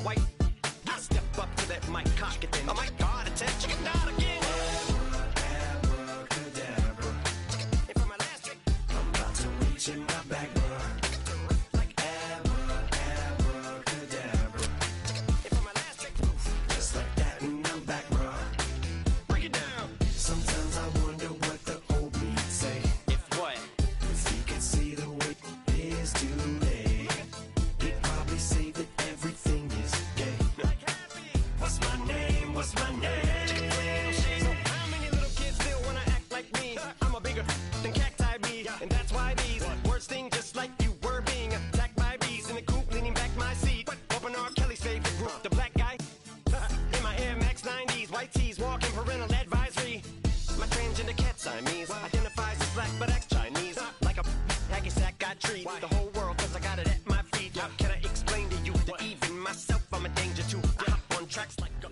white. I step up to that mic, cock it then. Oh my God, it's that chicken down again. Abracadabra. And for my last trick, I'm about to reach in my back, like abracadabra. And for my last trick, just like that, and I'm back, bro. Break it down. Sometimes I wonder what the old me say. If what? If he could see the way it is today, he'd probably say that everything is gay. What's my name? What's my name? So how many little kids still wanna act like me? I'm a bigger than cacti me, and that's why these words sting just like you were being attacked by bees in the coop, leaning back my seat. Open R. Kelly's favorite group, the black guy. In my Air Max 90s, white tees, walking parental advisory. My transgender cat Siamese identifies as black but acts Chinese. Like a hacky sack I treat the whole world cause I got it at my feet. How can I explain to you that even myself I'm a danger to? I hop on tracks like a...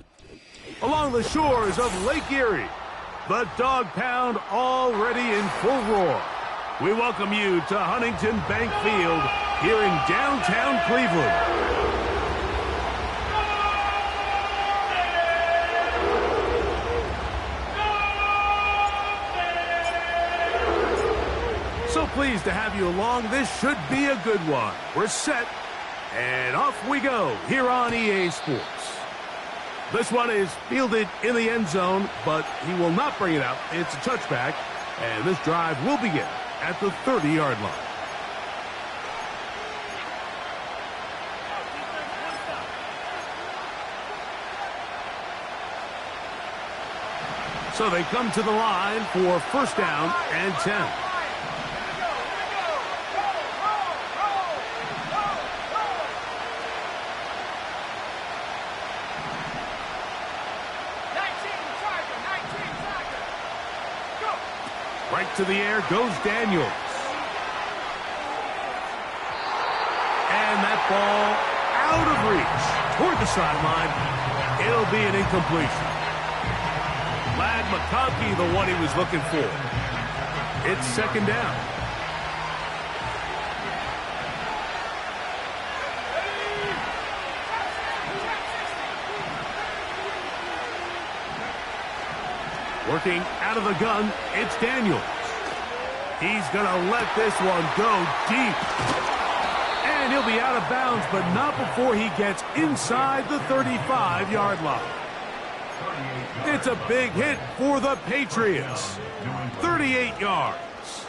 Along the shores of Lake Erie, the Dog Pound already in full roar. We welcome you to Huntington Bank Field here in downtown Cleveland. So pleased to have you along. This should be a good one. We're set, and off we go here on EA Sports. This one is fielded in the end zone, but he will not bring it out. It's a touchback, and this drive will begin at the 30-yard line. So they come to the line for first down and 10. Right to the air goes Daniels. And that ball out of reach toward the sideline. It'll be an incompletion. Lad McConkey, the one he was looking for. It's second down. Working out of the gun, it's Daniels. He's going to let this one go deep. And he'll be out of bounds, but not before he gets inside the 35-yard line. It's a big hit for the Patriots. 38 yards.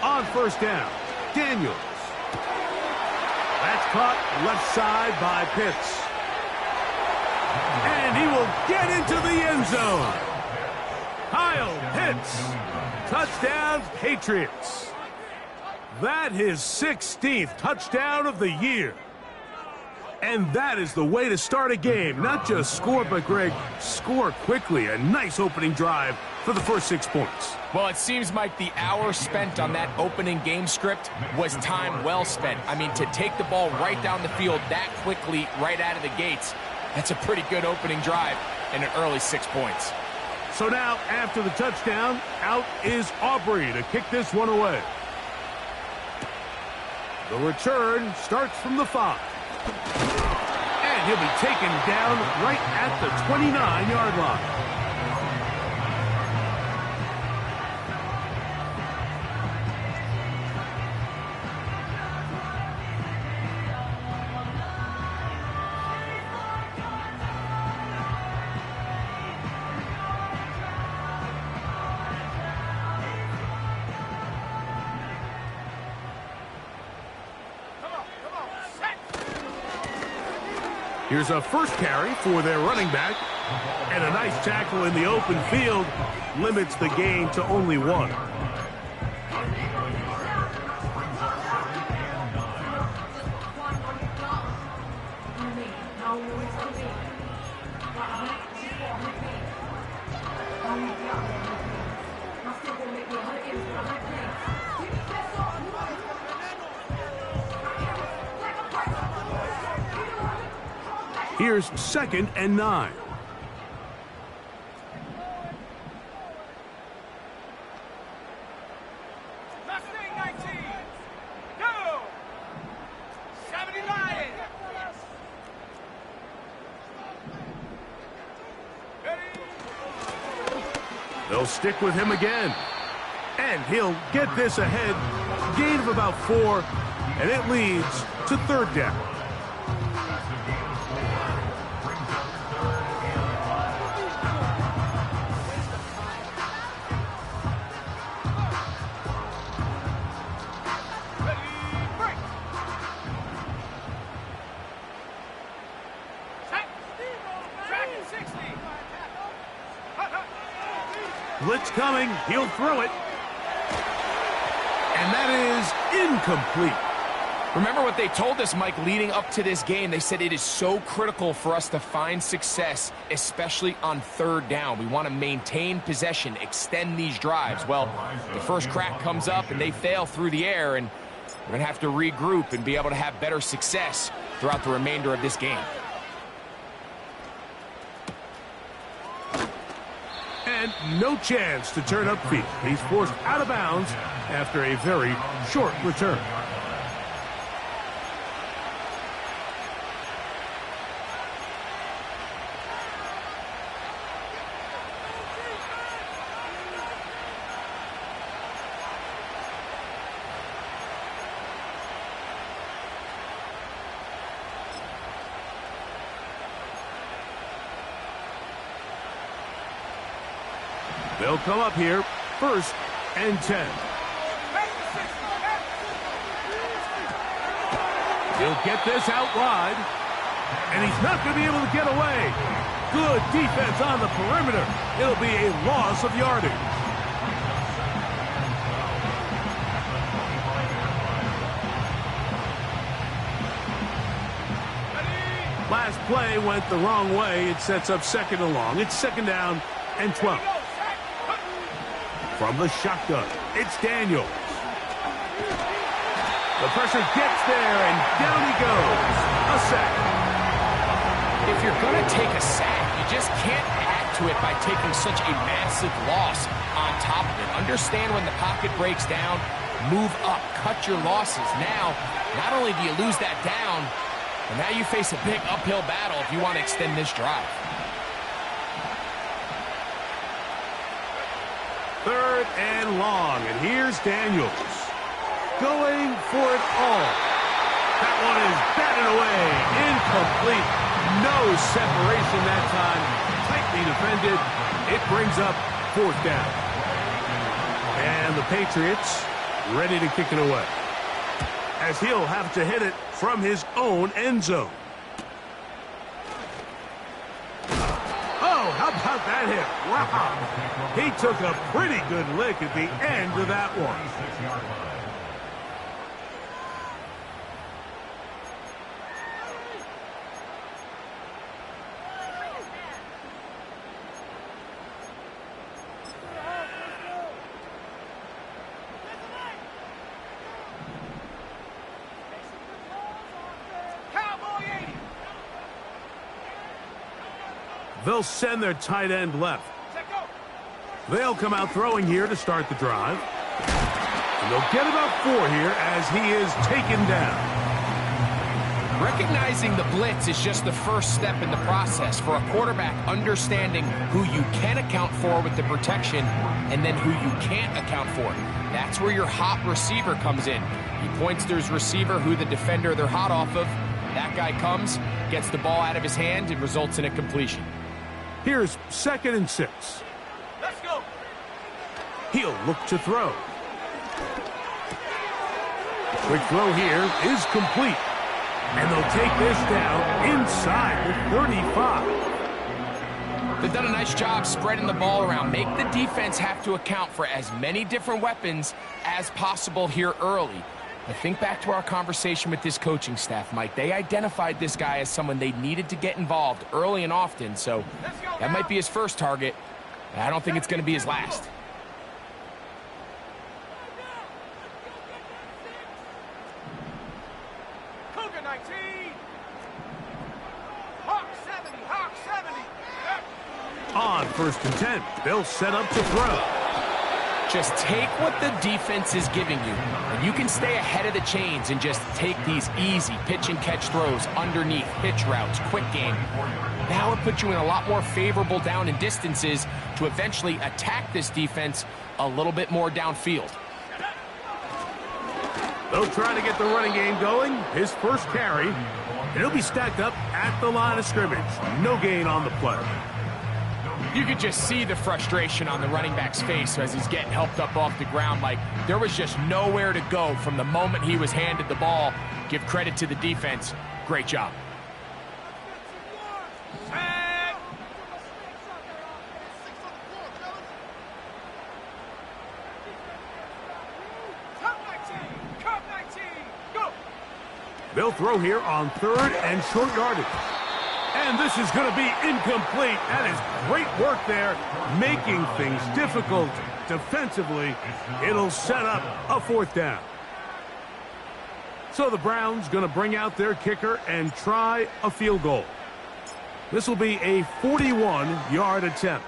On first down, Daniels. That's caught left side by Pitts. And he will get into the end zone. Kyle Pitts. Touchdown, Patriots. That his 16th touchdown of the year. And that is the way to start a game. Not just score, but, Greg, score quickly. A nice opening drive for the first 6 points. Well, it seems like the hour spent on that opening game script was time well spent. I mean, to take the ball right down the field that quickly, right out of the gates, that's a pretty good opening drive and an early 6 points. So now, after the touchdown, out is Aubrey to kick this one away. The return starts from the 5. And he'll be taken down right at the 29-yard line. Here's a first carry for their running back. And a nice tackle in the open field limits the gain to only 1. Here's 2nd and 9. They'll stick with him again. And he'll get this ahead. Gain of about 4, and it leads to 3rd down. Blitz coming. He'll throw it. And that is incomplete. Remember what they told us, Mike, leading up to this game. They said it is so critical for us to find success, especially on 3rd down. We want to maintain possession, extend these drives. Well, the first crack comes up and they fail through the air, and we're going to have to regroup and be able to have better success throughout the remainder of this game. And no chance to turn upfield. He's forced out of bounds after a very short return. They'll come up here, 1st and 10. He'll get this out wide, and he's not going to be able to get away. Good defense on the perimeter. It'll be a loss of yardage. Last play went the wrong way. It sets up 2nd and long. It's 2nd down and 12. From the shotgun, it's Daniels. The pressure gets there, and down he goes. A sack. If you're going to take a sack, you just can't add to it by taking such a massive loss on top of it. Understand when the pocket breaks down, move up, cut your losses. Now, not only do you lose that down, but now you face a big uphill battle if you want to extend this drive. 3rd and long, and here's Daniels going for it all. That one is batted away, incomplete. No separation that time, tightly defended. It brings up 4th down. And the Patriots ready to kick it away, as he'll have to hit it from his own end zone. How about that hit? Wow. He took a pretty good lick at the end of that one. They'll send their tight end left. They'll come out throwing here to start the drive. And they'll get about 4 here as he is taken down. Recognizing the blitz is just the first step in the process for a quarterback, understanding who you can account for with the protection and then who you can't account for. That's where your hot receiver comes in. He points to his receiver, who the defender they're hot off of. That guy comes, gets the ball out of his hand, and results in a completion. Here's 2nd and 6. Let's go. He'll look to throw. Quick throw here is complete. And they'll take this down inside the 35. They've done a nice job spreading the ball around. Make the defense have to account for as many different weapons as possible here early. I think back to our conversation with this coaching staff, Mike. They identified this guy as someone they needed to get involved early and often, so that might be his first target. I don't think it's going to be his last. Cougar 19. Hawk 70. Hawk 70. On 1st and 10, they'll set up to throw. Just take what the defense is giving you, and you can stay ahead of the chains and just take these easy pitch and catch throws underneath, hitch routes, quick game. Now it puts you in a lot more favorable down and distances to eventually attack this defense a little bit more downfield. They'll try to get the running game going. His first carry, and he'll be stacked up at the line of scrimmage. No gain on the play. You could just see the frustration on the running back's face as he's getting helped up off the ground. Like, there was just nowhere to go from the moment he was handed the ball. Give credit to the defense. Great job. They'll throw here on 3rd and short yardage. And this is going to be incomplete. That is great work there, making things difficult defensively. It'll set up a 4th down. So the Browns going to bring out their kicker and try a field goal. This will be a 41-yard attempt.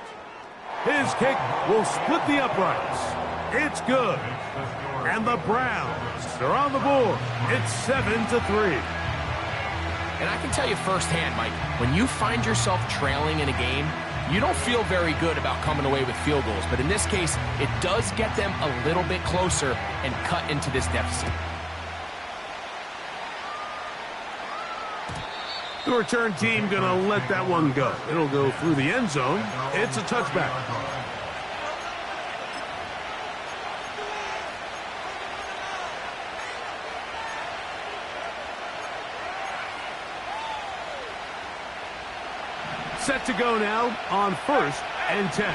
His kick will split the uprights. It's good. And the Browns are on the board. It's 7-3. And I can tell you firsthand, Mike, when you find yourself trailing in a game, you don't feel very good about coming away with field goals. But in this case, it does get them a little bit closer and cut into this deficit. The return team going to let that one go. It'll go through the end zone. It's a touchback. Set to go now on 1st and 10.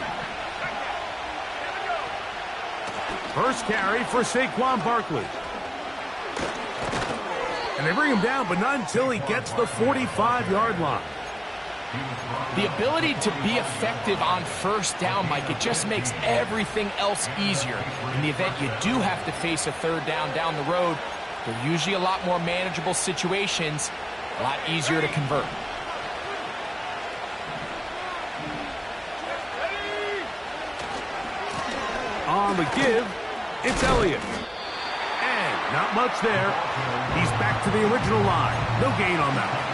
First carry for Saquon Barkley. And they bring him down, but not until he gets the 45-yard line. The ability to be effective on 1st down, Mike, it just makes everything else easier. In the event you do have to face a 3rd down the road, they're usually a lot more manageable situations, a lot easier to convert. On the give, it's Elliott. And not much there. He's back to the original line. No gain on that one.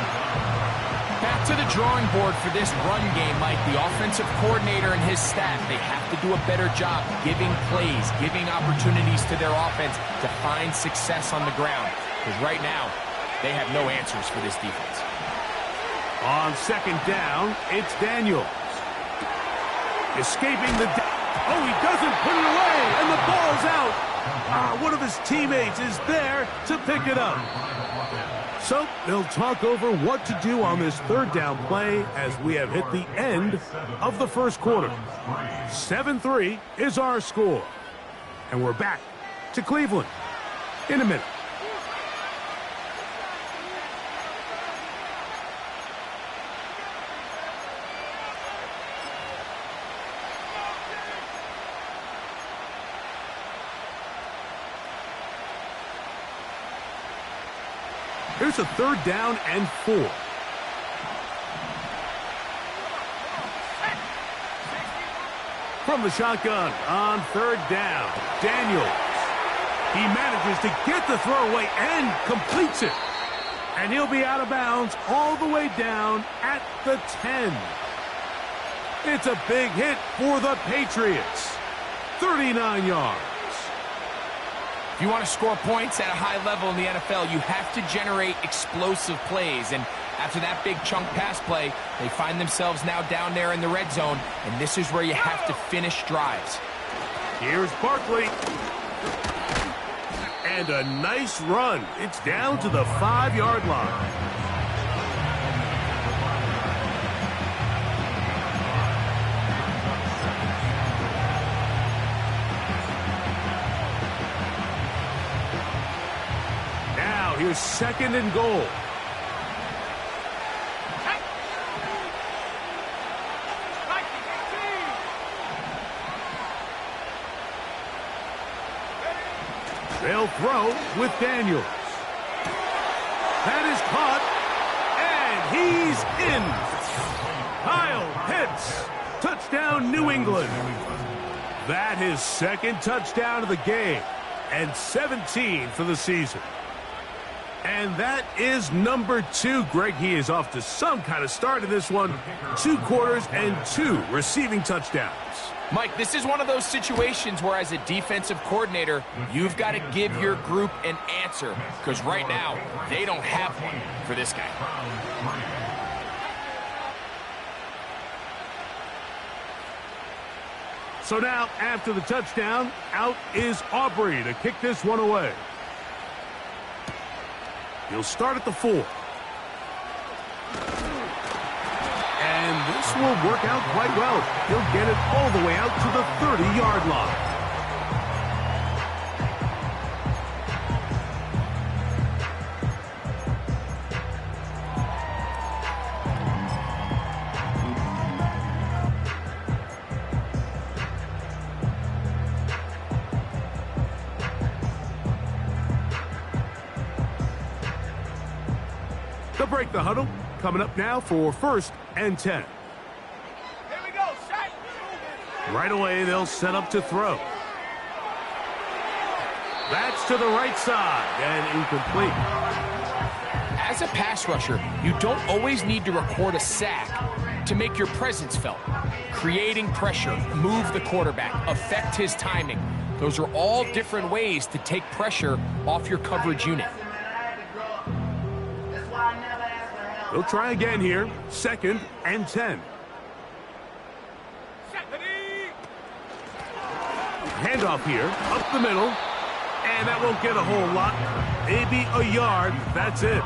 Back to the drawing board for this run game, Mike. The offensive coordinator and his staff, they have to do a better job giving plays, giving opportunities to their offense to find success on the ground. Because right now, they have no answers for this defense. On 2nd down, it's Daniels. Escaping the... Oh, he doesn't put it away, and the ball's out. One of his teammates is there to pick it up. So they'll talk over what to do on this 3rd down play as we have hit the end of the 1st quarter. 7-3 is our score. And we're back to Cleveland in a minute. Here's a 3rd down and 4. From the shotgun on 3rd down, Daniels. He manages to get the throw away and completes it. And he'll be out of bounds all the way down at the 10. It's a big hit for the Patriots. 39 yards. If you want to score points at a high level in the NFL, you have to generate explosive plays. And after that big chunk pass play, they find themselves now down there in the red zone, and this is where you have to finish drives. Here's Barkley. And a nice run. It's down to the 5-yard line. Here's 2nd and goal. They'll throw with Daniels. That is caught, and he's in. Kyle Pitts, touchdown New England. That his second touchdown of the game, and 17 for the season. And that is number 2. Greg, he is off to some kind of start in this one. 2 quarters and 2 receiving touchdowns. Mike, this is one of those situations where as a defensive coordinator, you've got to give your group an answer, because right now, they don't have one for this guy. So now, after the touchdown, out is Aubrey to kick this one away. He'll start at the 4. And this will work out quite well. He'll get it all the way out to the 30-yard line. They'll break the huddle. Coming up now for 1st and 10. Here we go, shot. Right away, they'll set up to throw. That's to the right side and incomplete. As a pass rusher, you don't always need to record a sack to make your presence felt. Creating pressure, move the quarterback, affect his timing. Those are all different ways to take pressure off your coverage unit. They'll try again here. 2nd and 10. Handoff here, up the middle. And that won't get a whole lot. Maybe a yard. That's it.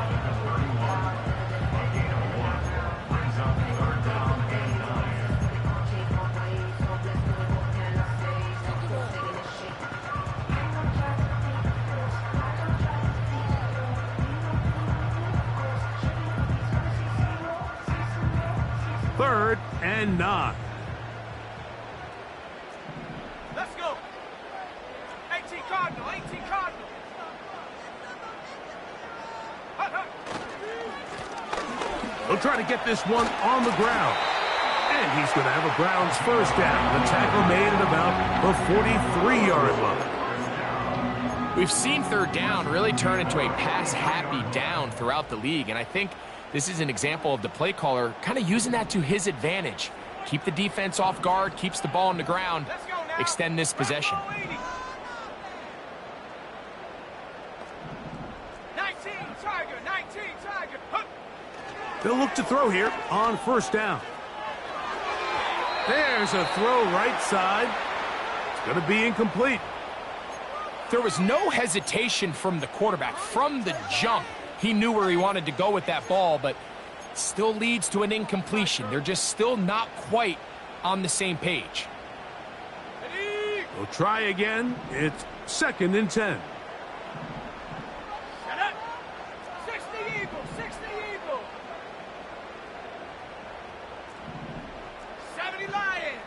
Third and 9. Let's go. 18 Cardinal, 18 Cardinal. They'll try to get this one on the ground. And he's going to have a Browns first down. The tackle made at about the 43-yard line. We've seen 3rd down really turn into a pass-happy down throughout the league, and I think this is an example of the play caller kind of using that to his advantage. Keep the defense off guard, keeps the ball on the ground, extend this possession. 19 Tiger, 19 Tiger. Huh. They'll look to throw here on 1st down. There's a throw right side. It's going to be incomplete. There was no hesitation from the quarterback. From the jump, he knew where he wanted to go with that ball, but still leads to an incompletion. They're just still not quite on the same page. They'll try again. It's 2nd and 10. Shut up. 60 Eagle, 60 Eagle. 70 Lion.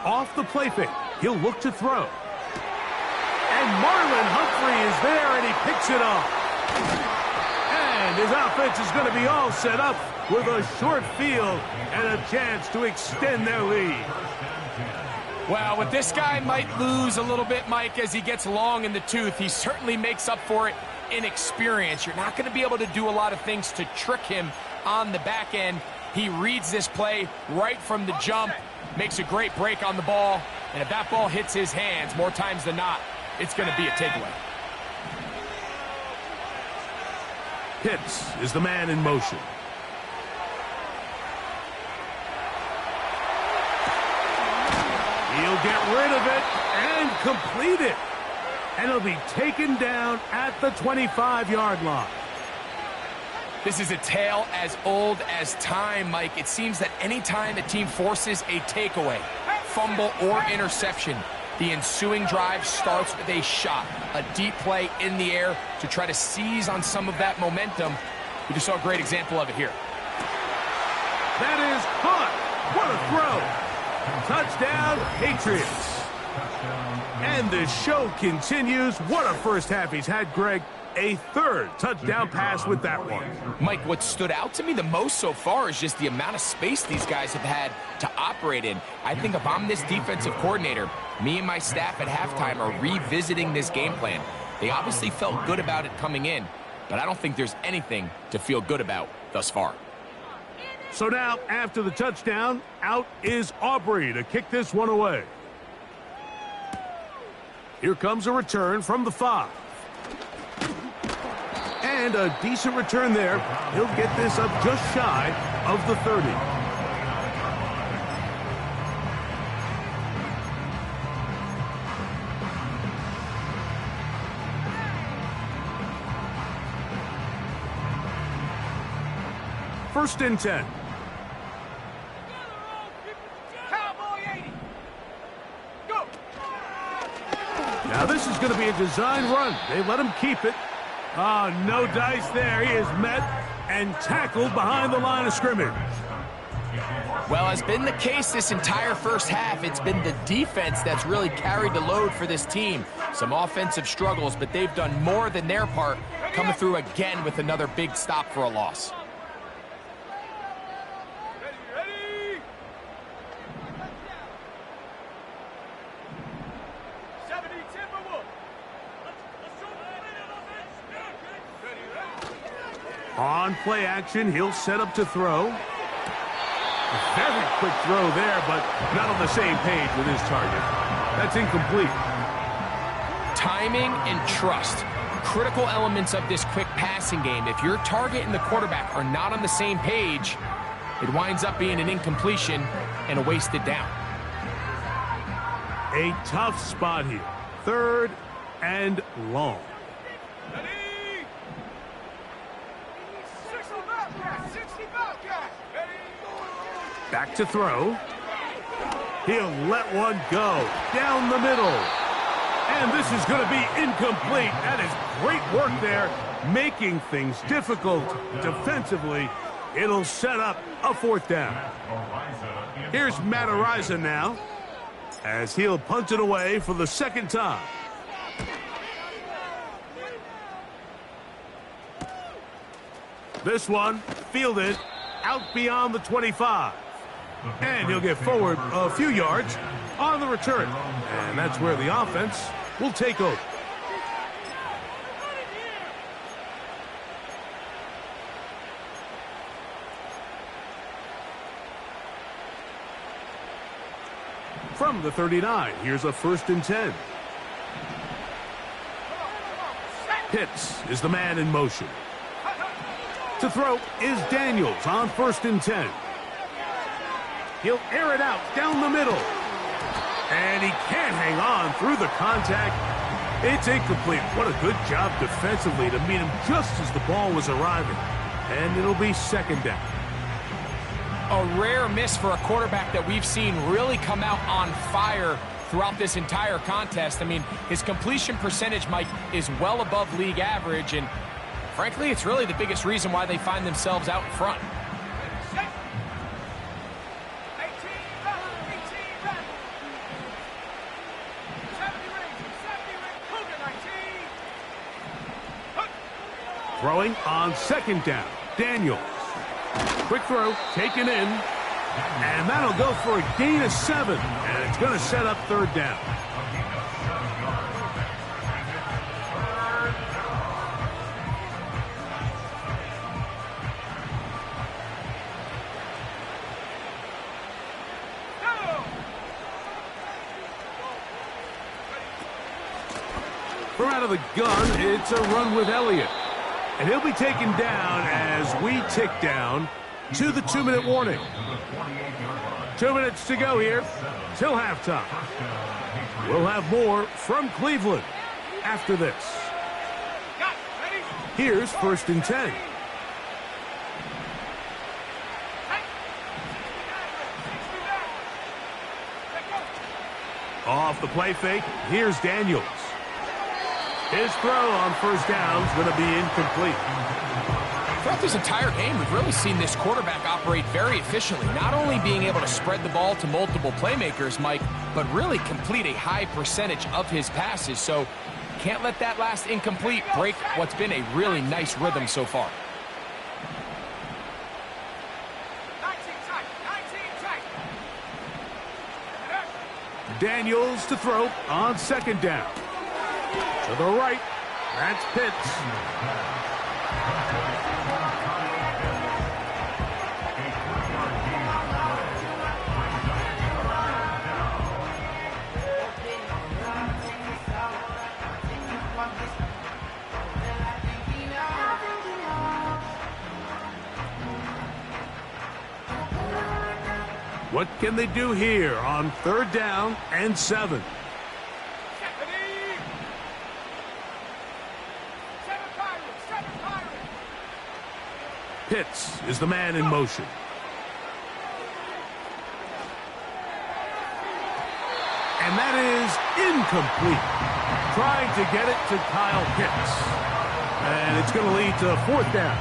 Off the play fake. He'll look to throw. And Marlon Humphrey is there, and he picks it up. And his offense is going to be all set up with a short field and a chance to extend their lead. Well, what this guy might lose a little bit, Mike, as he gets long in the tooth, he certainly makes up for it in experience. You're not going to be able to do a lot of things to trick him on the back end. He reads this play right from the jump, makes a great break on the ball, and if that ball hits his hands more times than not, it's going to be a takeaway. Pitts is the man in motion. He'll get rid of it and complete it. And it'll be taken down at the 25-yard line. This is a tale as old as time, Mike. It seems that any time a team forces a takeaway, fumble, or interception, the ensuing drive starts with a shot, a deep play in the air to try to seize on some of that momentum. We just saw a great example of it here. That is caught. What a throw. Touchdown, Patriots. And the show continues. What a first half he's had, Greg. A third touchdown pass with that one. Mike, what stood out to me the most so far is just the amount of space these guys have had to operate in. I think if I'm this defensive coordinator, me and my staff at halftime are revisiting this game plan. They obviously felt good about it coming in, but I don't think there's anything to feel good about thus far. So now, after the touchdown, out is Aubrey to kick this one away. Here comes a return from the 5. And a decent return there. He'll get this up just shy of the 30. First and 10. Cowboy 80. Go. Now this is going to be a design run. They let him keep it. Oh, no dice there. He is met and tackled behind the line of scrimmage. Well, as been the case this entire first half, it's been the defense that's really carried the load for this team. Some offensive struggles, but they've done more than their part, coming through again with another big stop for a loss. Ready. 70 Timberwolves. Let's show On play action, he'll set up to throw. A very quick throw there, but not on the same page with his target. That's incomplete. Timing and trust, critical elements of this quick passing game. If your target and the quarterback are not on the same page, it winds up being an incompletion and a wasted down. A tough spot here. Third and long. Ready. 60 Bobcats. 60 Bobcats. Ready. Back to throw. He'll let one go down the middle. And this is going to be incomplete. That is great work there, making things difficult defensively. It'll set up a fourth down. Here's Matt Ariza now, as he'll punt it away for the second time. This one fielded out beyond the 25. And he'll get forward a few yards on the return. And that's where the offense will take over. From the 39, here's a first and 10. Pitts is the man in motion. To throw is Daniels on first and 10. He'll air it out down the middle. And he can't hang on through the contact. It's incomplete. What a good job defensively to meet him just as the ball was arriving. And it'll be second down. A rare miss for a quarterback that we've seen really come out on fire throughout this entire contest. I mean, his completion percentage, Mike, is well above league average, and frankly, it's really the biggest reason why they find themselves out in front. 18 back. 70 ring. Cougar 19. Throwing on second down. Daniels. Quick throw, taken in. And that'll go for a gain of 7. And it's going to set up third down. From out of the gun, it's a run with Elliott. And he'll be taken down as we tick down to the 2-minute warning. 2 minutes to go here till halftime. We'll have more from Cleveland after this. Here's first and 10. Off the play fake, here's Daniels. His throw on first down is going to be incomplete. Throughout this entire game, we've really seen this quarterback operate very efficiently, not only being able to spread the ball to multiple playmakers, Mike, but really complete a high percentage of his passes. So can't let that last incomplete break what's been a really nice rhythm so far. 19 tight, 19 tight. Daniels to throw on second down. To the right, that's Pitts. What can they do here on third down and 7? Pitts is the man in motion. And that is incomplete. Trying to get it to Kyle Pitts. And it's going to lead to fourth down.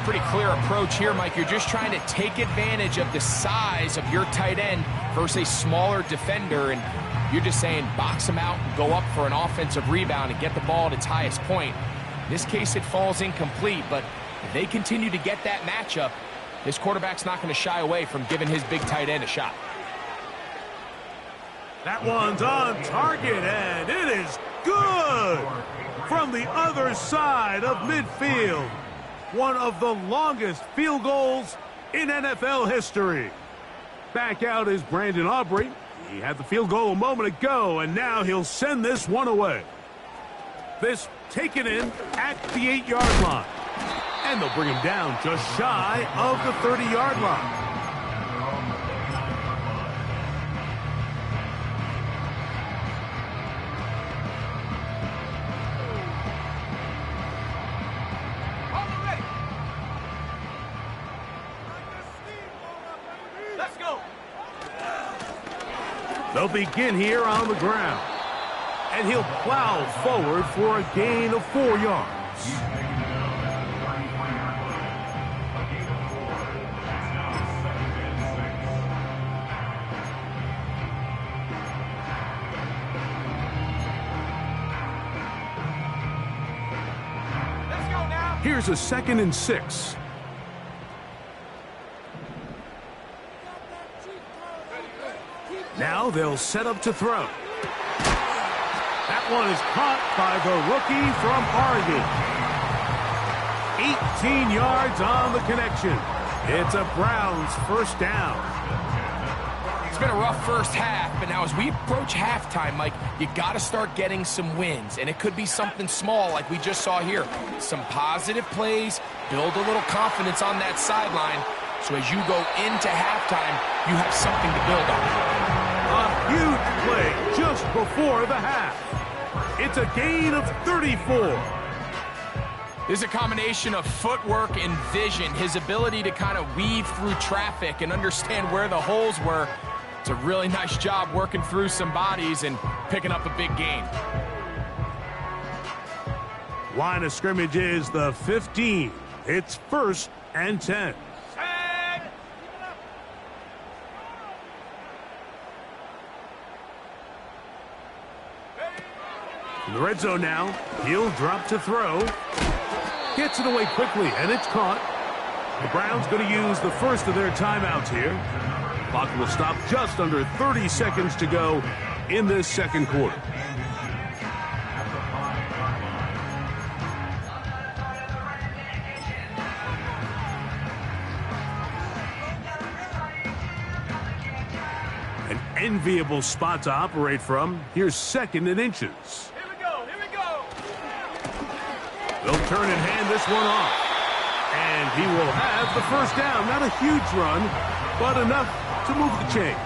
Pretty clear approach here, Mike. You're just trying to take advantage of the size of your tight end versus a smaller defender, and you're just saying box him out and go up for an offensive rebound and get the ball at its highest point. In this case, it falls incomplete, but if they continue to get that matchup, this quarterback's not going to shy away from giving his big tight end a shot. That one's on target, and it is good from the other side of midfield. One of the longest field goals in NFL history. Back out is Brandon Aubrey. He had the field goal a moment ago, and now he'll send this one away. This taken in at the 8-yard line. And they'll bring him down just shy of the 30-yard line. Let's go. They'll begin here on the ground. And he'll plow forward for a gain of 4 yards. Let's go now. Here's a 2nd and 6. Now they'll set up to throw. That one is caught by the rookie from Oregon. 18 yards on the connection. It's a Browns first down. It's been a rough first half, but now as we approach halftime, Mike, you got to start getting some wins, and it could be something small like we just saw here. Some positive plays, build a little confidence on that sideline, so as you go into halftime, you have something to build on. A huge play just before the half. It's a gain of 34. This is a combination of footwork and vision, his ability to kind of weave through traffic and understand where the holes were. It's a really nice job working through some bodies and picking up a big gain. Line of scrimmage is the 15. It's 1st and 10. In the red zone now, he'll drop to throw. Gets it away quickly, and it's caught. The Browns going to use the first of their timeouts here. Clock will stop just under 30 seconds to go in this second quarter. An enviable spot to operate from. Here's 2nd and inches. Here we go. Here we go. They'll turn and hand this one off. And he will have the first down. Not a huge run, but enough to move the chains.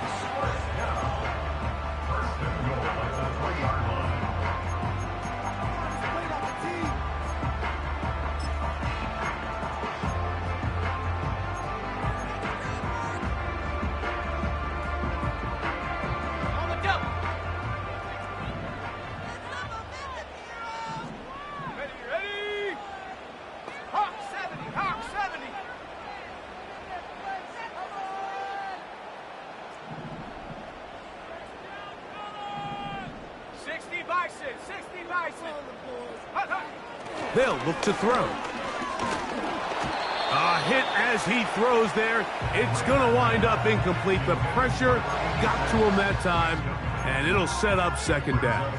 On the double. Ready. Hawk 70. Hawk 70. Bison, 60 Bison. They'll look to throw. A hit as he throws there. It's going to wind up incomplete. The pressure got to him that time, and it'll set up second down.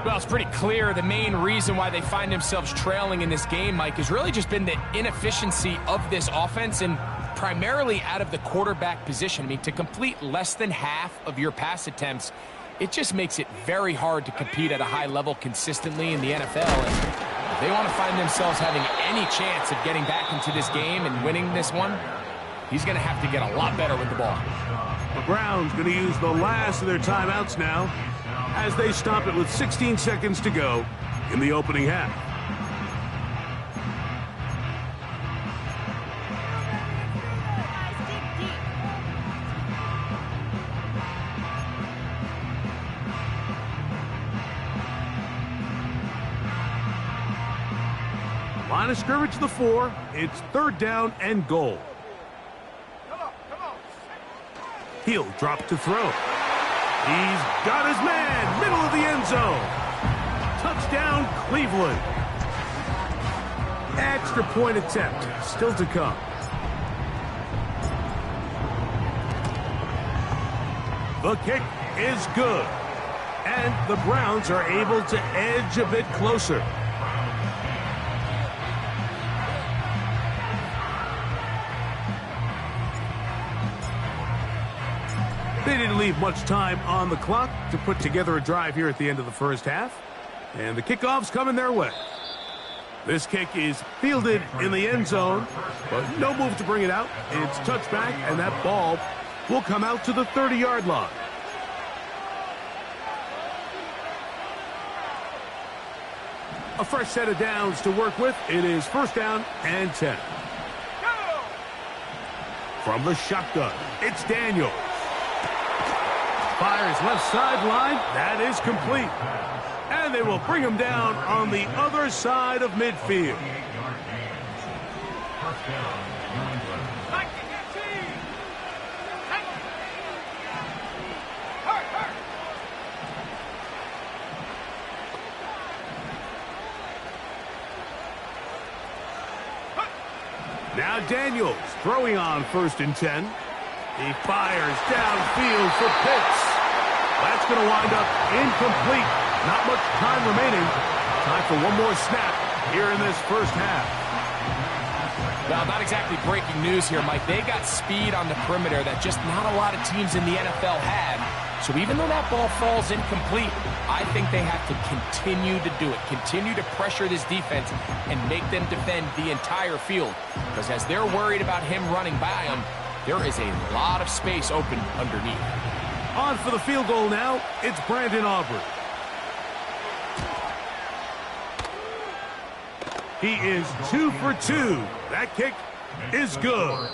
Well, it's pretty clear the main reason why they find themselves trailing in this game, Mike, has really just been the inefficiency of this offense and primarily out of the quarterback position. I mean, to complete less than half of your pass attempts, it just makes it very hard to compete at a high level consistently in the NFL. And if they want to find themselves having any chance of getting back into this game and winning this one, he's going to have to get a lot better with the ball. The Browns going to use the last of their timeouts now as they stop it with 16 seconds to go in the opening half. Line of scrimmage the 4. It's third down and goal. He'll drop to throw. He's got his man, middle of the end zone. Touchdown, Cleveland. Extra point attempt, still to come. The kick is good. And the Browns are able to edge a bit closer. They didn't leave much time on the clock to put together a drive here at the end of the first half. And the kickoff's coming their way. This kick is fielded in the end zone, but no move to bring it out. It's touchback, and that ball will come out to the 30-yard line. A fresh set of downs to work with. It is first down and 10. From the shotgun, it's Daniels. Fires left sideline. That is complete. And they will bring him down on the other side of midfield. Now Daniels throwing on first and 10. He fires downfield for Pitts. That's going to wind up incomplete. Not much time remaining. Time for one more snap here in this first half. Well, not exactly breaking news here, Mike. They got speed on the perimeter that just not a lot of teams in the NFL have. So even though that ball falls incomplete, I think they have to continue to do it. Continue to pressure this defense and make them defend the entire field. Because as they're worried about him running by them, there is a lot of space open underneath. On for the field goal now. It's Brandon Aubrey. He is 2 for 2. That kick is good.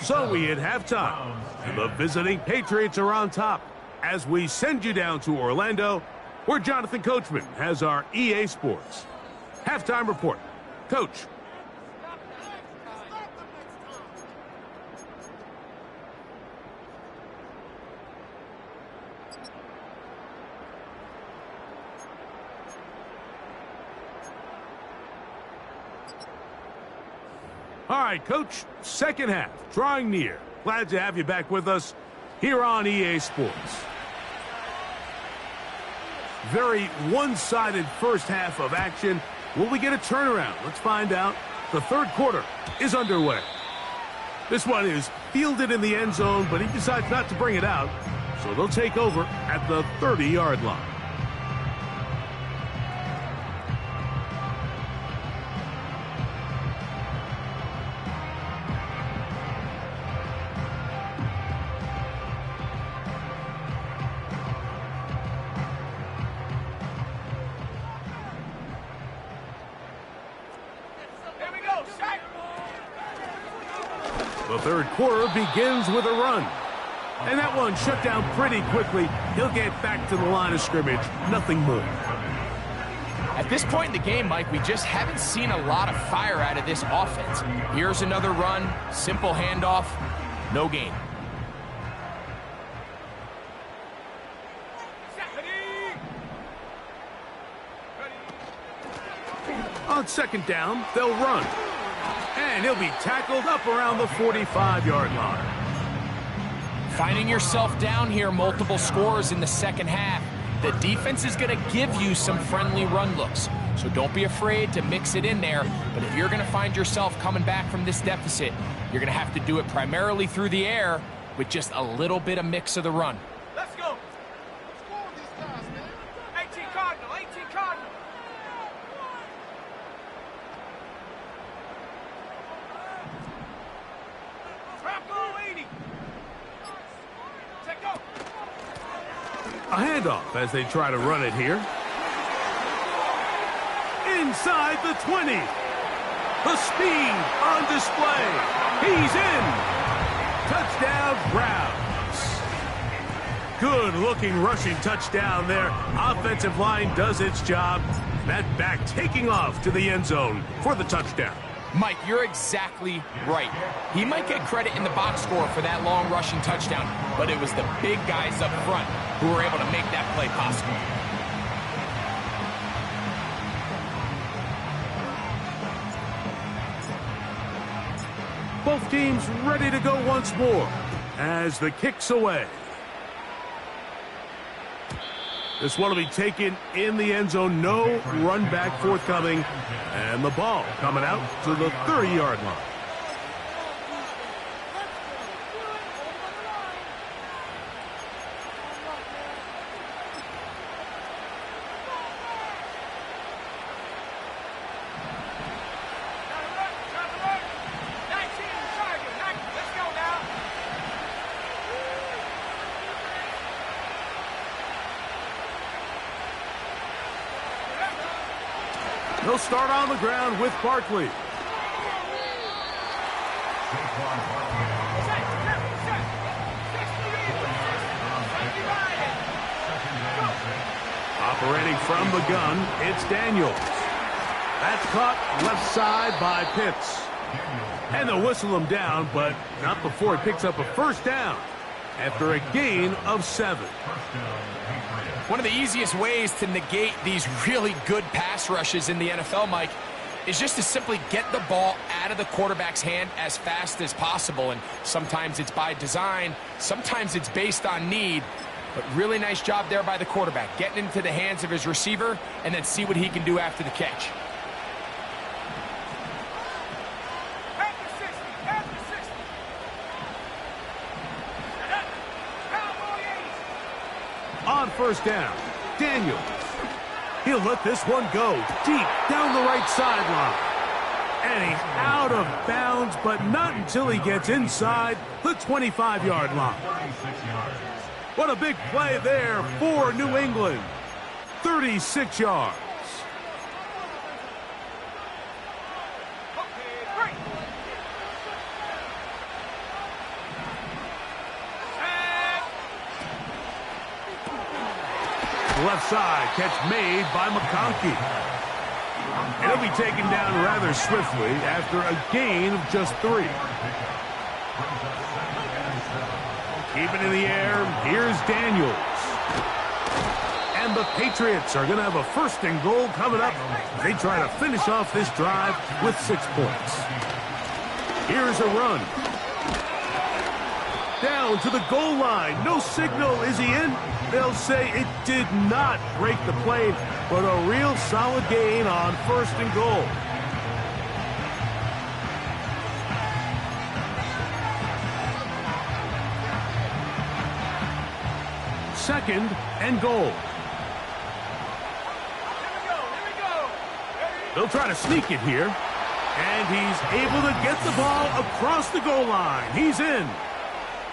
So we hit halftime. And the visiting Patriots are on top as we send you down to Orlando, where Jonathan Coachman has our EA Sports halftime report. Coach. All right, Coach, second half, drawing near. Glad to have you back with us here on EA Sports. Very one-sided first half of action. Will we get a turnaround? Let's find out. The third quarter is underway. This one is fielded in the end zone, but he decides not to bring it out. So they'll take over at the 30-yard line. The third quarter begins with a run. And that one shut down pretty quickly. He'll get back to the line of scrimmage. Nothing more. At this point in the game, Mike, we just haven't seen a lot of fire out of this offense. Here's another run, simple handoff, no gain. On second down, they'll run. And he'll be tackled up around the 45-yard line. Finding yourself down here multiple scores in the second half, the defense is going to give you some friendly run looks. So don't be afraid to mix it in there. But if you're going to find yourself coming back from this deficit, you're going to have to do it primarily through the air with just a little bit of mix of the run. Let's go. Score these guys, man. 18 Cardinal, 18 Cardinal. Trap goal 80. Take go. A handoff as they try to run it here. Inside the 20. The speed on display. He's in. Touchdown, Browns. Good-looking rushing touchdown there. Offensive line does its job. That back taking off to the end zone for the touchdown. Mike, you're exactly right. He might get credit in the box score for that long rushing touchdown, but it was the big guys up front who were able to make that play possible. Both teams ready to go once more as the kick's away. This one will be taken in the end zone. No run back forthcoming. And the ball coming out to the 30-yard line. He'll start on the ground with Barkley. Operating from the gun, it's Daniels. That's caught left side by Pitts. And they'll whistle him down, but not before he picks up a first down after a gain of 7. One of the easiest ways to negate these really good pass rushes in the NFL, Mike, is just to simply get the ball out of the quarterback's hand as fast as possible. And sometimes it's by design, sometimes it's based on need. But really nice job there by the quarterback, getting into the hands of his receiver and then see what he can do after the catch. On first down, Daniels. He'll let this one go deep down the right sideline. And he's out of bounds, but not until he gets inside the 25-yard line. What a big play there for New England. 36 yards. Left side, catch made by McConkey. And he'll be taken down rather swiftly after a gain of just 3. Keep it in the air. Here's Daniels. And the Patriots are going to have a first and goal coming up as they try to finish off this drive with 6 points. Here's a run. Down to the goal line. No signal. Is he in? They'll say it did not break the plane, but a real solid gain on first and goal. Second and goal. They'll try to sneak it here. And he's able to get the ball across the goal line. He's in.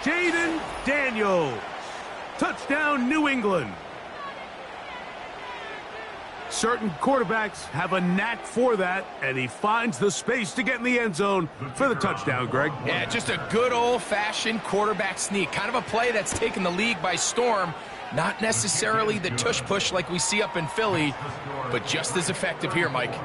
Jaden Daniels. Touchdown, New England. Certain quarterbacks have a knack for that, and he finds the space to get in the end zone for the touchdown, Greg. Yeah, just a good old-fashioned quarterback sneak. Kind of a play that's taken the league by storm. Not necessarily the tush-push like we see up in Philly, but just as effective here, Mike.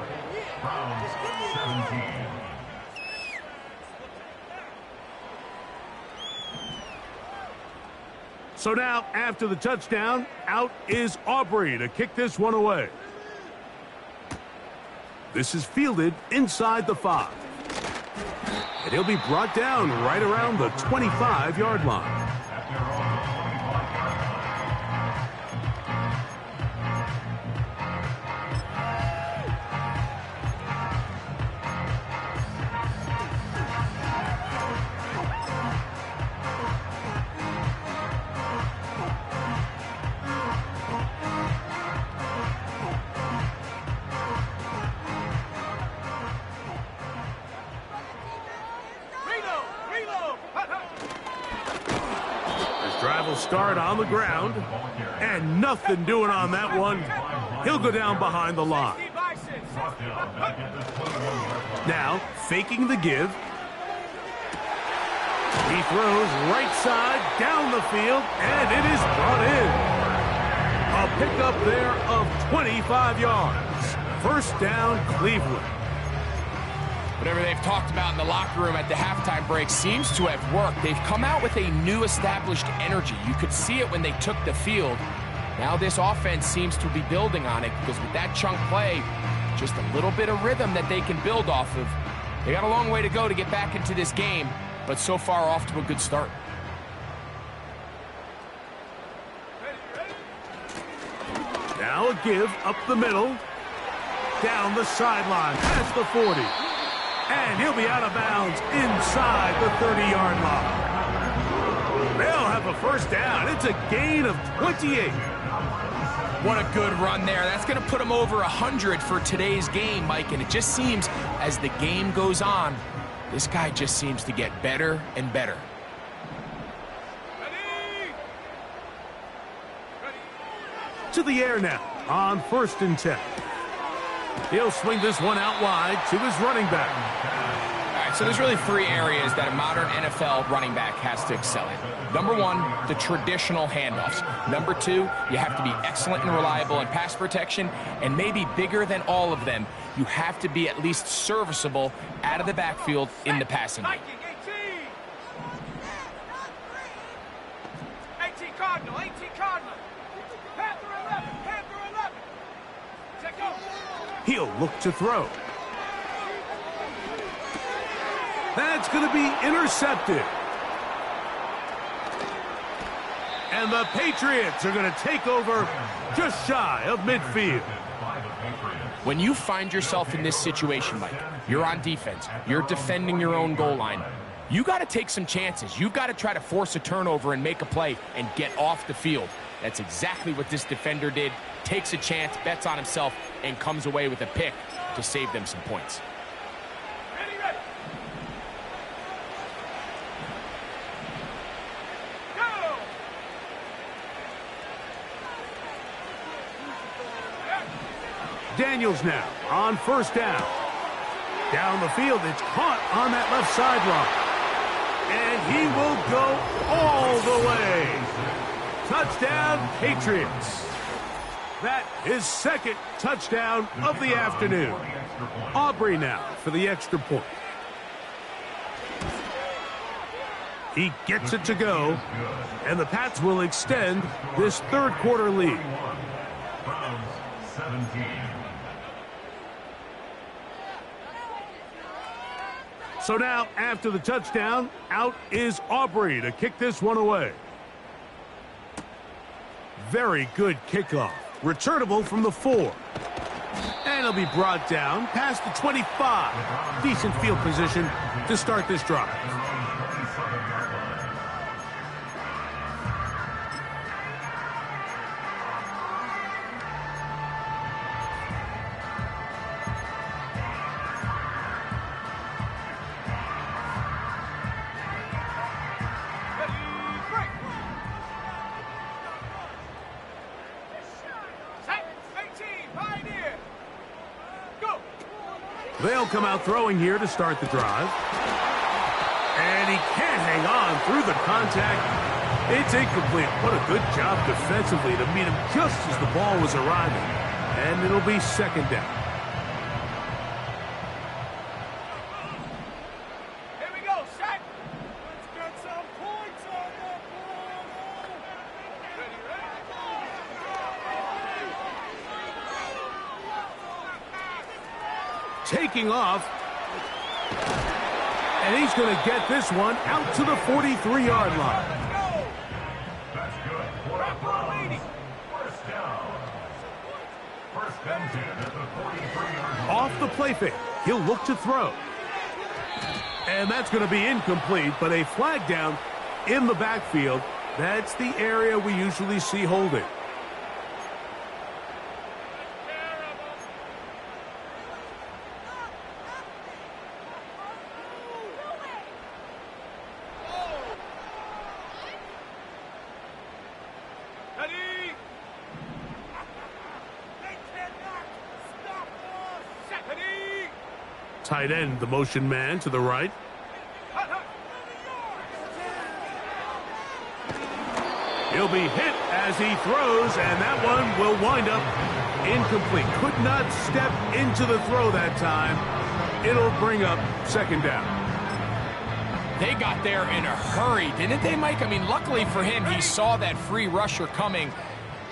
So now, after the touchdown, out is Aubrey to kick this one away. This is fielded inside the 5. And he'll be brought down right around the 25-yard line. Drive will start on the ground, and nothing doing on that one. He'll go down behind the line. Now, faking the give. He throws right side down the field, and it is brought in. A pickup there of 25 yards. First down, Cleveland. Whatever they've talked about in the locker room at the halftime break seems to have worked. They've come out with a new established energy. You could see it when they took the field. Now this offense seems to be building on it because with that chunk play, just a little bit of rhythm that they can build off of. They got a long way to go to get back into this game, but so far off to a good start. Now a give up the middle, down the sideline, past the 40. And he'll be out of bounds inside the 30-yard line. They'll have a first down. It's a gain of 28. What a good run there. That's going to put them over 100 for today's game, Mike. And it just seems as the game goes on, this guy just seems to get better and better. To the air now on 1st and 10. He'll swing this one out wide to his running back. All right, so there's really 3 areas that a modern NFL running back has to excel in. Number 1, the traditional handoffs. Number 2, you have to be excellent and reliable in pass protection. And maybe bigger than all of them, you have to be at least serviceable out of the backfield in the passing game. 18 Cardinal, 18 Cardinal. Panther 11, Panther 11. Check go. He'll look to throw. That's going to be intercepted. And the Patriots are going to take over just shy of midfield. When you find yourself in this situation, Mike, you're on defense, you're defending your own goal line, you got to take some chances. You've got to try to force a turnover and make a play and get off the field. That's exactly what this defender did. Takes a chance, bets on himself, and comes away with a pick to save them some points. Ready, ready. Go! Daniels now on 1st down. Down the field, it's caught on that left sideline. And he will go all the way. Touchdown, Patriots. That is 2nd touchdown of the afternoon. Aubrey now for the extra point. He gets it to go, and the Pats will extend this 3rd quarter lead. So now, after the touchdown, out is Aubrey to kick this one away. Very good kickoff. Returnable from the 4. And he'll be brought down past the 25. Decent field position to start this drive. They'll come out throwing here to start the drive. And he can't hang on through the contact. It's incomplete. What a good job defensively to meet him just as the ball was arriving. And it'll be 2nd down. Here we go, Shaq. Let's get some points on that ball. Ready, ready. taking off. And he's going to get this one out to the 43-yard line. That's good. First down. First down 10 at the 43-yard line. Off the play fake, he'll look to throw. And that's going to be incomplete, but a flag down in the backfield. That's the area we usually see holding. Tight end, the motion man to the right. He'll be hit as he throws, and that one will wind up incomplete. Could not step into the throw that time. It'll bring up second down. They got there in a hurry, didn't they, Mike? I mean, luckily for him, he saw that free rusher coming,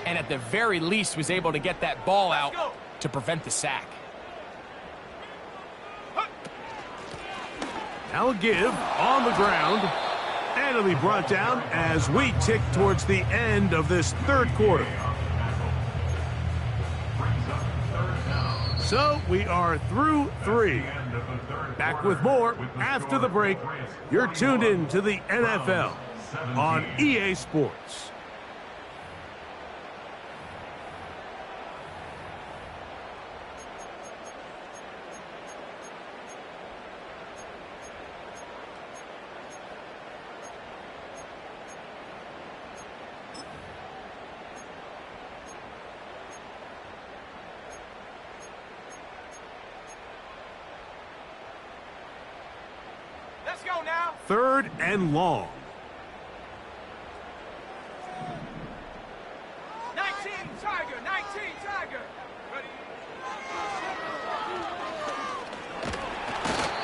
and at the very least was able to get that ball out to prevent the sack. Now a give on the ground, and it'll be brought down as we tick towards the end of this third quarter. So we are through 3. Back with more after the break. You're tuned in to the NFL on EA Sports. Let's go now. Third and long. 19 Tiger, 19 Tiger. Ready?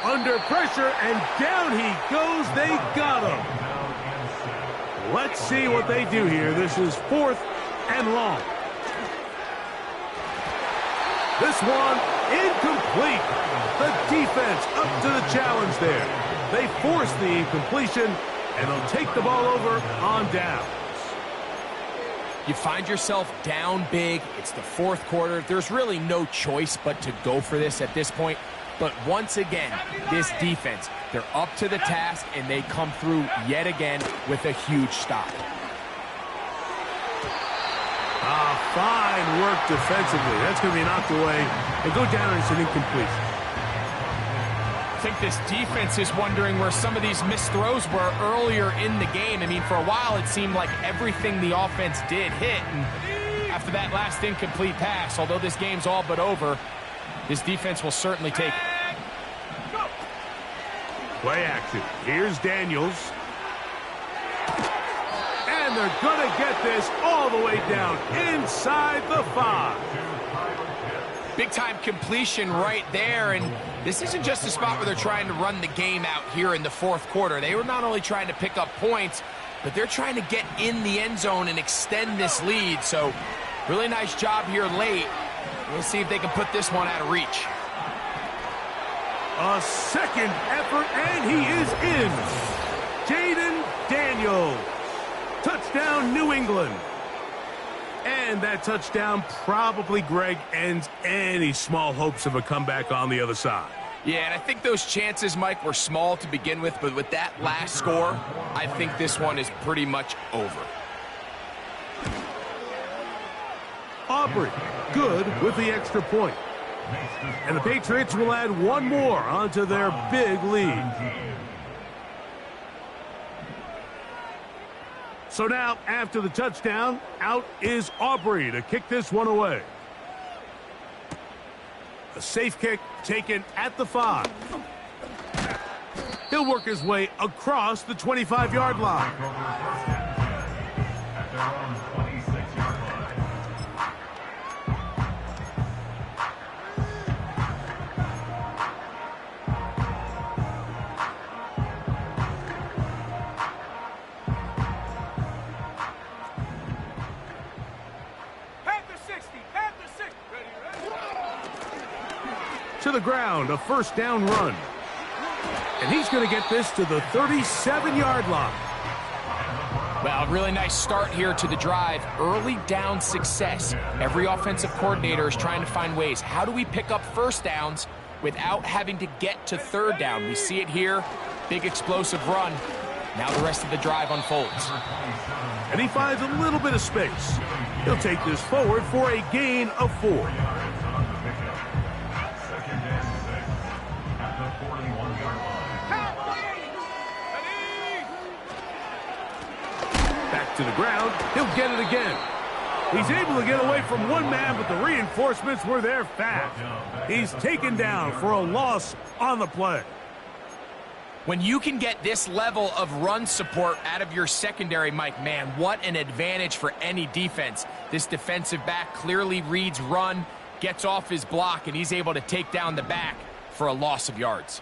Under pressure, and down he goes. They got him. Let's see what they do here. This is fourth and long. This one incomplete. The defense up to the challenge there. They force the incompletion, and they'll take the ball over on downs. You find yourself down big. It's the fourth quarter. There's really no choice but to go for this at this point. But once again, this defense, they're up to the task, and they come through yet again with a huge stop. Fine work defensively. That's going to be knocked away and go down as an incompletion. I think this defense is wondering where some of these missed throws were earlier in the game. I mean, for a while, it seemed like everything the offense did hit. And after that last incomplete pass, although this game's all but over, this defense will certainly take it. Play action. Here's Daniels. And they're going to get this all the way down inside the 5. Big-time completion right there, and this isn't just a spot where they're trying to run the game out here in the fourth quarter. They were not only trying to pick up points, but they're trying to get in the end zone and extend this lead. So really nice job here late. We'll see if they can put this one out of reach. A second effort, and he is in. Jaden Daniels. Touchdown, New England. And that touchdown probably, Greg, ends any small hopes of a comeback on the other side. Yeah, and I think those chances, Mike, were small to begin with, but with that last score, I think this one is pretty much over. Aubrey, good with the extra point. And the Patriots will add one more onto their big lead. So now, after the touchdown, out is Aubrey to kick this one away. A safe kick taken at the 5. He'll work his way across the 25-yard line. To the ground, a first down run. And he's going to get this to the 37-yard line. Well, really nice start here to the drive. Early down success. Every offensive coordinator is trying to find ways. How do we pick up first downs without having to get to third down? We see it here. Big explosive run. Now the rest of the drive unfolds. And he finds a little bit of space. He'll take this forward for a gain of 4. Back to the ground. He'll get it again. He's able to get away from one man, but the reinforcements were there fast. He's taken down for a loss on the play. When you can get this level of run support out of your secondary, Mike, man, what an advantage for any defense. This defensive back clearly reads run, gets off his block, and he's able to take down the back for a loss of yards.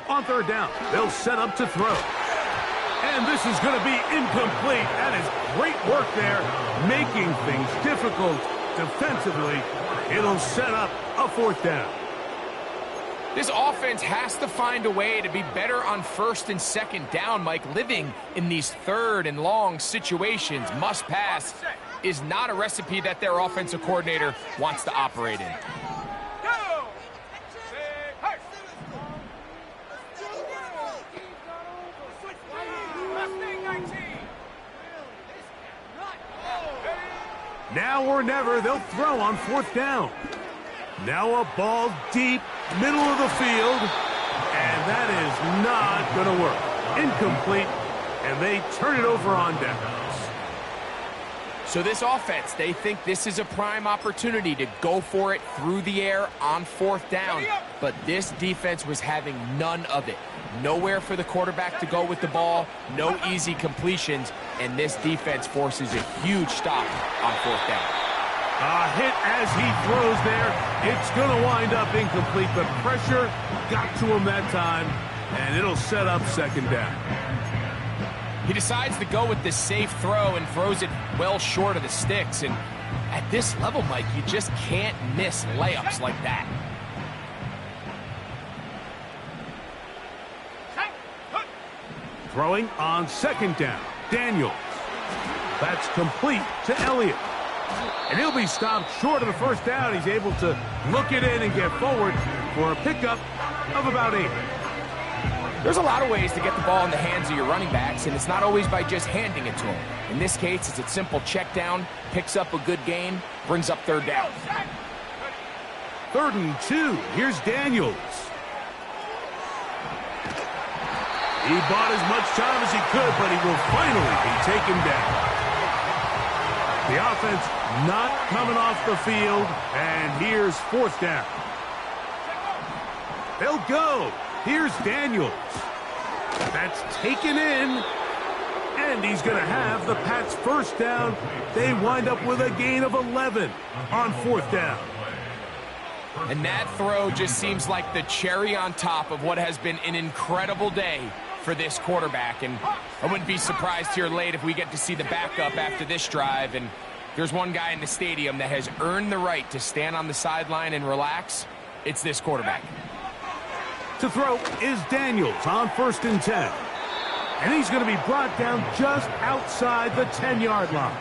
On third down, they'll set up to throw. And this is going to be incomplete. That is great work there, making things difficult defensively. It'll set up a fourth down. This offense has to find a way to be better on first and second down, Mike. Living in these third and long situations, must pass, is not a recipe that their offensive coordinator wants to operate in. Now or never, they'll throw on fourth down. Now a ball deep, middle of the field, and that is not going to work. Incomplete, and they turn it over on downs. So this offense, they think this is a prime opportunity to go for it through the air on fourth down, but this defense was having none of it. Nowhere for the quarterback to go with the ball, no easy completions, and this defense forces a huge stop on fourth down. A hit as he throws there. It's going to wind up incomplete. The pressure got to him that time, and it'll set up second down. He decides to go with the safe throw and throws it well short of the sticks. And at this level, Mike, you just can't miss layups like that. Throwing on second down, Daniels. That's complete to Elliott. And he'll be stopped short of the first down. He's able to look it in and get forward for a pickup of about 8. There's a lot of ways to get the ball in the hands of your running backs, and it's not always by just handing it to them. In this case, it's a simple check down, picks up a good gain, brings up third down. 3rd and 2. Here's Daniels. He bought as much time as he could, but he will finally be taken down. The offense not coming off the field, and here's 4th down. They'll go. Here's Daniels. That's taken in, and he's going to have the Pats' first down. They wind up with a gain of 11 on 4th down. And that throw just seems like the cherry on top of what has been an incredible day for this quarterback. And I wouldn't be surprised here late if we get to see the backup after this drive. And there's one guy in the stadium that has earned the right to stand on the sideline and relax. It's this quarterback. To throw is Daniels on 1st and 10. And he's going to be brought down just outside the 10-yard line.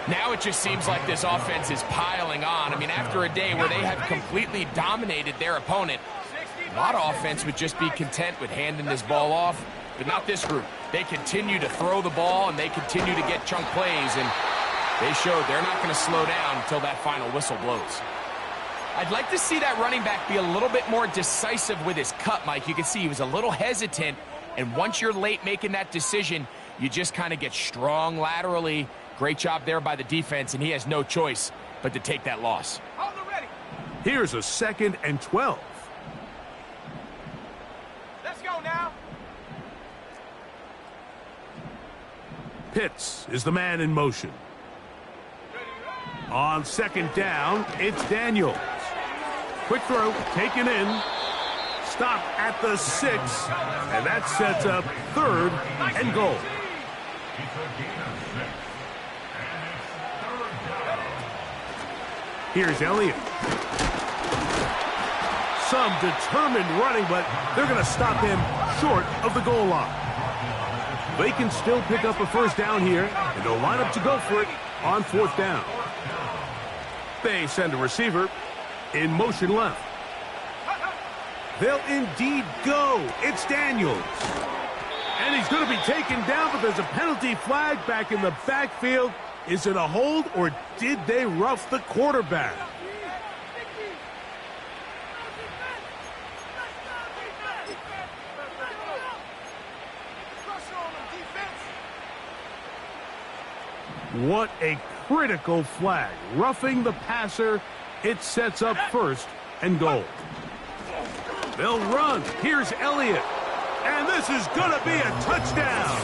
Now it just seems like this offense is piling on. I mean, after a day where they have completely dominated their opponent, a lot of offense would just be content with handing this ball off, but not this group. They continue to throw the ball, and they continue to get chunk plays, and they showed they're not going to slow down until that final whistle blows. I'd like to see that running back be a little bit more decisive with his cut, Mike. You can see he was a little hesitant, and once you're late making that decision, you just kind of get strong laterally. Great job there by the defense, and he has no choice but to take that loss. Here's a 2nd and 12. Let's go now. Pitts is the man in motion. On 2nd down, it's Daniels. Quick throw, taken in. Stop at the 6, and that sets up 3rd and goal. Here's Elliott. Some determined running, but they're going to stop him short of the goal line. They can still pick up a first down here, and they'll line up to go for it on 4th down. They send a receiver in motion left. They'll indeed go. It's Daniels. And he's going to be taken down, but there's a penalty flag back in the backfield. Is it a hold, or did they rough the quarterback? What a critical flag. Roughing the passer. It sets up 1st and goal. They'll run. Here's Elliott. And this is going to be a touchdown.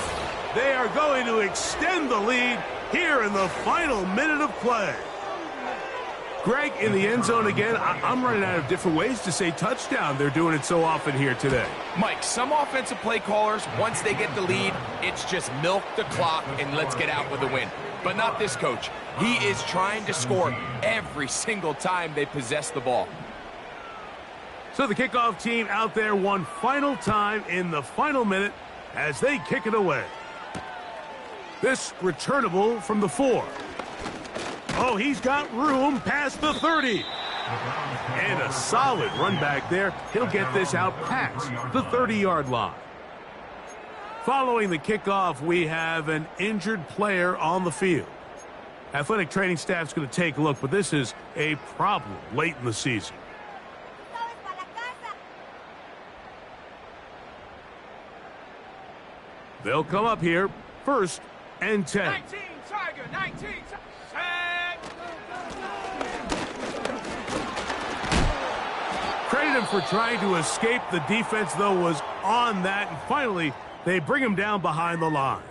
They are going to extend the lead here in the final minute of play. Greg, in the end zone again. I'm running out of different ways to say touchdown. They're doing it so often here today. Mike, some offensive play callers, once they get the lead, it's just milk the clock and let's get out with a win. But not this coach. He is trying to score every single time they possess the ball. So the kickoff team out there one final time in the final minute as they kick it away. This returnable from the 4. Oh, he's got room past the 30. And a solid run back there. He'll get this out past the 30-yard line. Following the kickoff, we have an injured player on the field. Athletic training staff's going to take a look, but this is a problem late in the season. They'll come up here, 1st and 10. 19, Tiger, 19, sack. Credit him for trying to escape. The defense, though, was on that. And finally, they bring him down behind the line.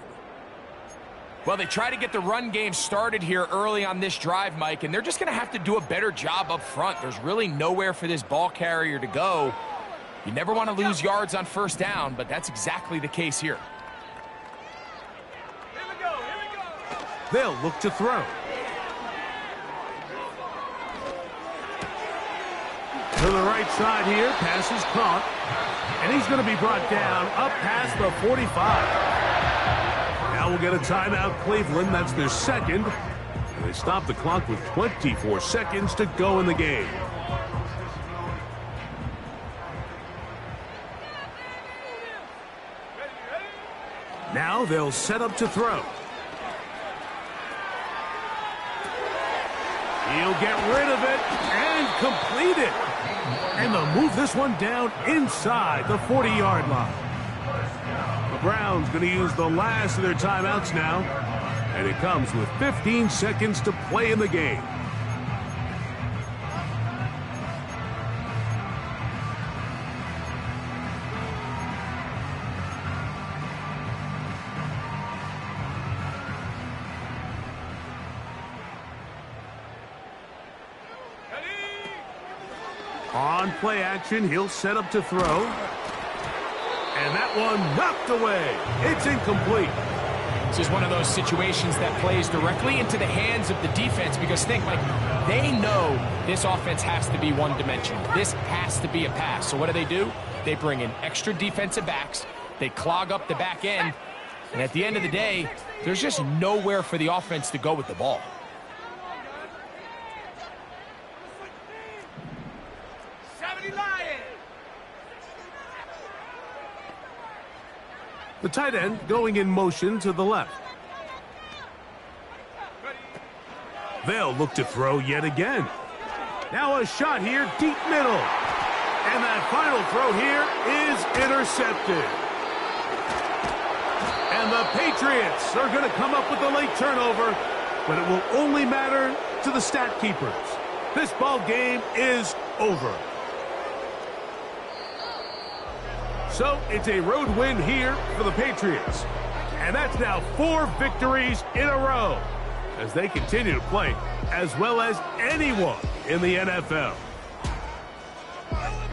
Well, they try to get the run game started here early on this drive, Mike, and they're just going to have to do a better job up front. There's really nowhere for this ball carrier to go. You never want to lose yards on 1st down, but that's exactly the case here. They'll look to throw. To the right side here, pass is caught. And he's going to be brought down up past the 45. Now we'll get a timeout, Cleveland. That's their 2nd. And they stop the clock with 24 seconds to go in the game. Now they'll set up to throw. He'll get rid of it and complete it. And they'll move this one down inside the 40-yard line. The Browns going to use the last of their timeouts now. And it comes with 15 seconds to play in the game. On play action, he'll set up to throw. And that one knocked away. It's incomplete. This is one of those situations that plays directly into the hands of the defense because think, Mike, they know this offense has to be one-dimensional. This has to be a pass. So what do? They bring in extra defensive backs. They clog up the back end. And at the end of the day, there's just nowhere for the offense to go with the ball. The tight end going in motion to the left. They'll look to throw yet again. Now a shot here, deep middle. And that final throw here is intercepted. And the Patriots are going to come up with the late turnover, but it will only matter to the stat keepers. This ball game is over. So it's a road win here for the Patriots. And that's now 4 victories in a row as they continue to play as well as anyone in the NFL.